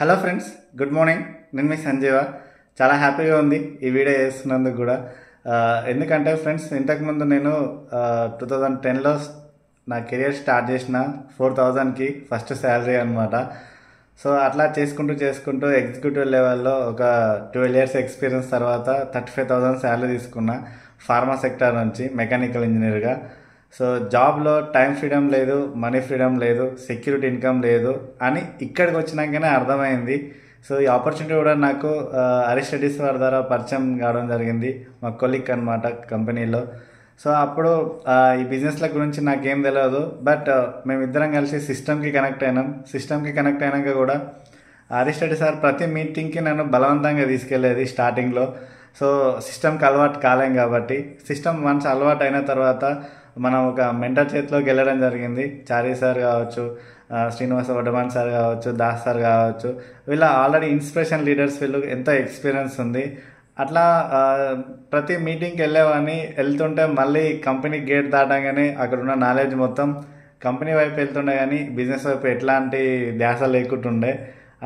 Hello friends, good morning. నేను మీ సంజీవ. చాలా హ్యాపీగా ఉంది ఈ వీడియో చేస్తున్నందుకు కూడా. ఎందుకంటే ఫ్రెండ్స్, ఇంతకుముందు నేను 2010లో నా కెరియర్ స్టార్ట్ చేసిన 4000కి ఫస్ట్ శాలరీ అనమాట. సో అట్లా చేసుకుంటూ ఎగ్జిక్యూటివ్ లెవెల్లో ఒక 12 years ఎక్స్పీరియన్స్ తర్వాత 35,000 శాలరీ తీసుకున్నా ఫార్మా సెక్టార్ నుంచి మెకానికల్ ఇంజనీర్గా. సో జాబ్లో టైం ఫ్రీడమ్ లేదు, మనీ ఫ్రీడమ్ లేదు, సెక్యూరిటీ ఇన్కమ్ లేదు అని ఇక్కడికి వచ్చినాకనే అర్థమైంది. సో ఈ ఆపర్చునిటీ కూడా నాకు హరీష్ రెడ్డి సార్ ద్వారా పరిచయం కావడం జరిగింది, మా కొలీగ్ అనమాట కంపెనీలో. సో అప్పుడు ఈ బిజినెస్ల గురించి నాకేం తెలియదు, బట్ మేమిద్దరం కలిసి సిస్టమ్కి కనెక్ట్ అయినాం. సిస్టమ్కి కనెక్ట్ అయినాక కూడా హరీష్ రెడ్డి సార్ ప్రతి మీటింగ్కి నన్ను బలవంతంగా తీసుకెళ్ళేది స్టార్టింగ్లో. సో సిస్టమ్కి అలవాటు కాలేం కాబట్టి, సిస్టమ్ వన్స్ అలవాటు అయిన తర్వాత మనం ఒక మెంటర్ చేతిలోకి వెళ్ళడం జరిగింది. చారీ సార్ కావచ్చు, శ్రీనివాస వడ్డమాన్ సార్ కావచ్చు, దాస్ సార్ కావచ్చు, వీళ్ళ ఆల్రెడీ ఇన్స్పిరేషన్ లీడర్స్, వీళ్ళు ఎంతో ఎక్స్పీరియన్స్ ఉంది. అట్లా ప్రతి మీటింగ్కి వెళ్ళేవాడిని. వెళ్తుంటే మళ్ళీ కంపెనీ గేట్ దాటగానే అక్కడ ఉన్న నాలెడ్జ్ మొత్తం కంపెనీ వైపు వెళ్తుండే, కానీ బిజినెస్ వైపు ఎట్లాంటి ధ్యాస లేకుంటుండే.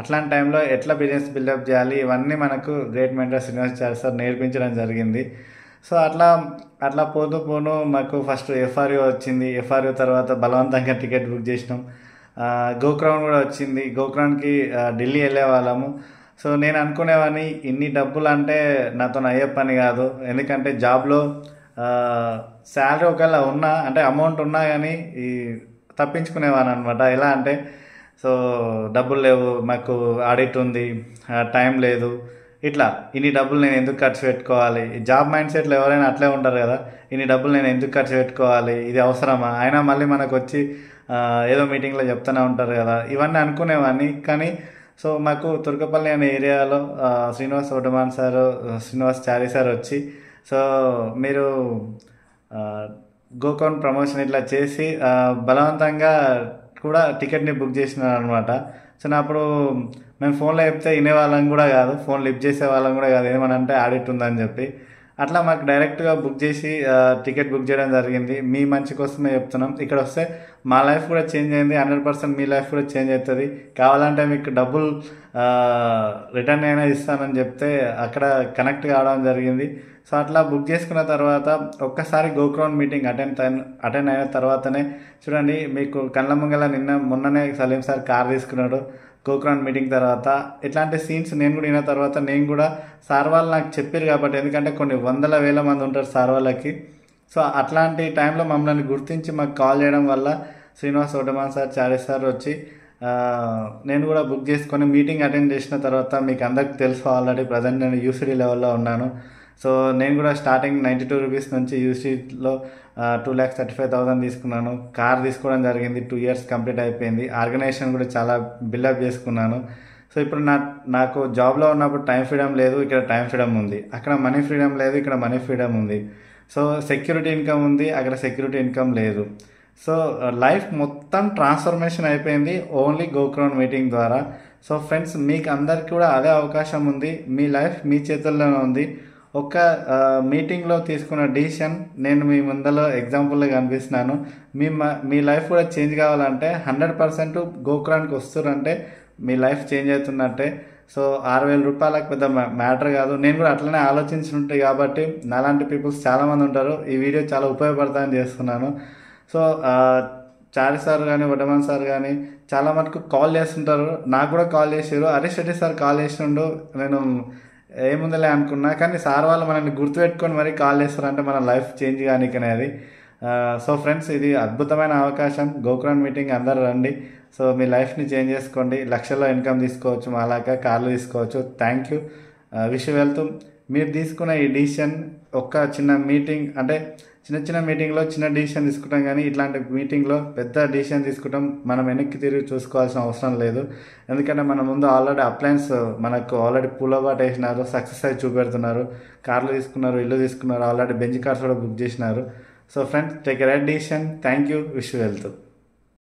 అట్లాంటి టైంలో ఎట్లా బిజినెస్ బిల్డప్ చేయాలి, ఇవన్నీ మనకు గ్రేట్ మెంటర్ శ్రీనివాస్ చారి సార్ నేర్పించడం జరిగింది. సో అట్లా పోను మాకు ఫస్ట్ ఎఫ్ఆర్యూ వచ్చింది. ఎఫ్ఆర్యూ తర్వాత బలవంతంగా టికెట్ బుక్ చేసినాం. గోక్రౌన్ కూడా వచ్చింది. గోక్రౌన్కి ఢిల్లీ వెళ్ళే వాళ్ళము. సో నేను అనుకునేవాడిని, ఇన్ని డబ్బులు అంటే నాతో అయ్యే పని కాదు. ఎందుకంటే జాబ్లో శాలరీ ఒకవేళ ఉన్నా, అంటే అమౌంట్ ఉన్నా కానీ ఈ తప్పించుకునేవాని అనమాట. ఎలా అంటే, సో డబ్బులు లేవు, మాకు ఆడిట్ ఉంది, టైం లేదు, ఇట్లా ఇన్ని డబ్బులు నేను ఎందుకు ఖర్చు పెట్టుకోవాలి. జాబ్ మైండ్ సెట్లో ఎవరైనా అట్లే ఉంటారు కదా, ఇన్ని డబ్బులు నేను ఎందుకు ఖర్చు పెట్టుకోవాలి, ఇది అవసరమా, అయినా మళ్ళీ మనకు వచ్చి ఏదో మీటింగ్లో చెప్తూనే ఉంటారు కదా, ఇవన్నీ అనుకునేవాడిని. కానీ సో మాకు తుర్కపల్లి అనే ఏరియాలో శ్రీనివాస్ వడ్డమాన్ సార్, శ్రీనివాస్ చారి సార్ వచ్చి, సో మీరు గోకౌన్ ప్రమోషన్ ఇట్లా చేసి బలవంతంగా కూడా టికెట్ని బుక్ చేసినారు అనమాట. సో నా అప్పుడు మేము ఫోన్లో చెప్తే వినేవాళ్ళం కూడా కాదు, ఫోన్ లిఫ్ట్ చేసే వాళ్ళం కూడా కాదు, ఏమనంటే ఆడిట్ ఉందని చెప్పి. అట్లా మాకు డైరెక్ట్గా బుక్ చేసి టికెట్ బుక్ చేయడం జరిగింది. మీ మంచి కోసమే చెప్తున్నాం. ఇక్కడ వస్తే మా లైఫ్ కూడా చేంజ్ అయింది, 100% మీ లైఫ్ కూడా చేంజ్ అవుతుంది. కావాలంటే మీకు డబ్బులు రిటర్న్ అయినా ఇస్తానని చెప్తే అక్కడ కనెక్ట్ కావడం జరిగింది. సో అట్లా బుక్ చేసుకున్న తర్వాత ఒక్కసారి గోక్రౌన్ మీటింగ్ అటెండ్ అయిన తర్వాతనే చూడండి, మీకు కళ్ళ ముంగల మొన్ననే సలీం సార్ కార్ తీసుకున్నాడు గోక్రౌన్ మీటింగ్ తర్వాత. ఇట్లాంటి సీన్స్ నేను కూడా విన్న తర్వాత నేను కూడా సార్ వాళ్ళు నాకు చెప్పారు కాబట్టి, ఎందుకంటే కొన్ని 100,000 మంది ఉంటారు సార్ వాళ్ళకి. సో అట్లాంటి టైంలో మమ్మల్ని గుర్తించి మాకు కాల్ చేయడం వల్ల శ్రీనివాస్ వడ్డమాన్ సార్, చారి సార్ వచ్చి నేను కూడా బుక్ చేసుకొని మీటింగ్ అటెండ్ చేసిన తర్వాత, మీకు అందరికి తెలుసు ఆల్రెడీ ప్రజెంట్ నేను యూసిడీ లెవెల్లో ఉన్నాను. సో నేను కూడా స్టార్టింగ్ 92 రూపీస్ నుంచి యూసీలో 2,35,000 తీసుకున్నాను. కార్ తీసుకోవడం జరిగింది, 2 years కంప్లీట్ అయిపోయింది. ఆర్గనైజేషన్ కూడా చాలా బిల్డప్ చేసుకున్నాను. సో ఇప్పుడు నాకు జాబ్లో ఉన్నప్పుడు టైం ఫ్రీడమ్ లేదు, ఇక్కడ టైం ఫ్రీడమ్ ఉంది. అక్కడ మనీ ఫ్రీడమ్ లేదు, ఇక్కడ మనీ ఫ్రీడమ్ ఉంది. సో సెక్యూరిటీ ఇన్కమ్ ఉంది, అక్కడ సెక్యూరిటీ ఇన్కమ్ లేదు. సో లైఫ్ మొత్తం ట్రాన్స్ఫర్మేషన్ అయిపోయింది ఓన్లీ గోక్రౌన్ మీటింగ్ ద్వారా. సో ఫ్రెండ్స్, మీకు అందరికీ కూడా అదే అవకాశం ఉంది. మీ లైఫ్ మీ చేతుల్లోనే ఉంది. ఒక మీటింగ్లో తీసుకున్న డిసిషన్ నేను మీ ముందలో ఎగ్జాంపుల్గా కనిపిస్తున్నాను. మీ లైఫ్ కూడా చేంజ్ కావాలంటే 100% గోక్రాన్కి వస్తారంటే మీ లైఫ్ చేంజ్ అవుతున్నట్టే. సో 6,000 రూపాయలకు పెద్ద మ్యాటర్ కాదు. నేను కూడా అట్లనే ఆలోచించుంటాయి కాబట్టి నాలాంటి పీపుల్స్ చాలామంది ఉంటారు. ఈ వీడియో చాలా ఉపయోగపడతాయని చేస్తున్నాను. సో చారి సార్ కానీ, వడ్డమాన్ సార్ కానీ చాలా మటుకు కాల్ చేస్తుంటారు. నాకు కూడా కాల్ చేసారు. హరీష్ రెడ్డి సార్ కాల్ చేసిండు, నేను ఏముందలే అనుకున్నా. కానీ సార్ వాళ్ళు మనల్ని గుర్తుపెట్టుకొని మరీ కాల్ చేస్తారంటే మన లైఫ్ చేంజ్ కానికనేది. సో ఫ్రెండ్స్, ఇది అద్భుతమైన అవకాశం. గోక్రౌన్ మీటింగ్ అందరూ రండి. సో మీ లైఫ్ని చేంజ్ చేసుకోండి. లక్షల్లో ఇన్కమ్ తీసుకోవచ్చు, మాలాగా కార్లు తీసుకోవచ్చు. Thank you. విష్ వెళ్తూ మీరు తీసుకున్న ఈ డిసిషన్ ఒక్క చిన్న మీటింగ్, అంటే చిన్న మీటింగ్లో చిన్న డిసిషన్ తీసుకుంటాం, కానీ ఇట్లాంటి మీటింగ్లో పెద్ద డిసిషన్ తీసుకుంటాం. మనం వెనక్కి తిరిగి చూసుకోవాల్సిన అవసరం లేదు. ఎందుకంటే మన ముందు ఆల్రెడీ అప్లయన్స్ మనకు ఆల్రెడీ పూలబాటు వేసినారు, సక్సెస్ అయి చూపెడుతున్నారు. కార్లు తీసుకున్నారు, ఇల్లు తీసుకున్నారు, ఆల్రెడీ బెంచ్ కార్స్ కూడా బుక్ చేసినారు. So friends, take a right decision. Thank you. Wish వెళ్తూ.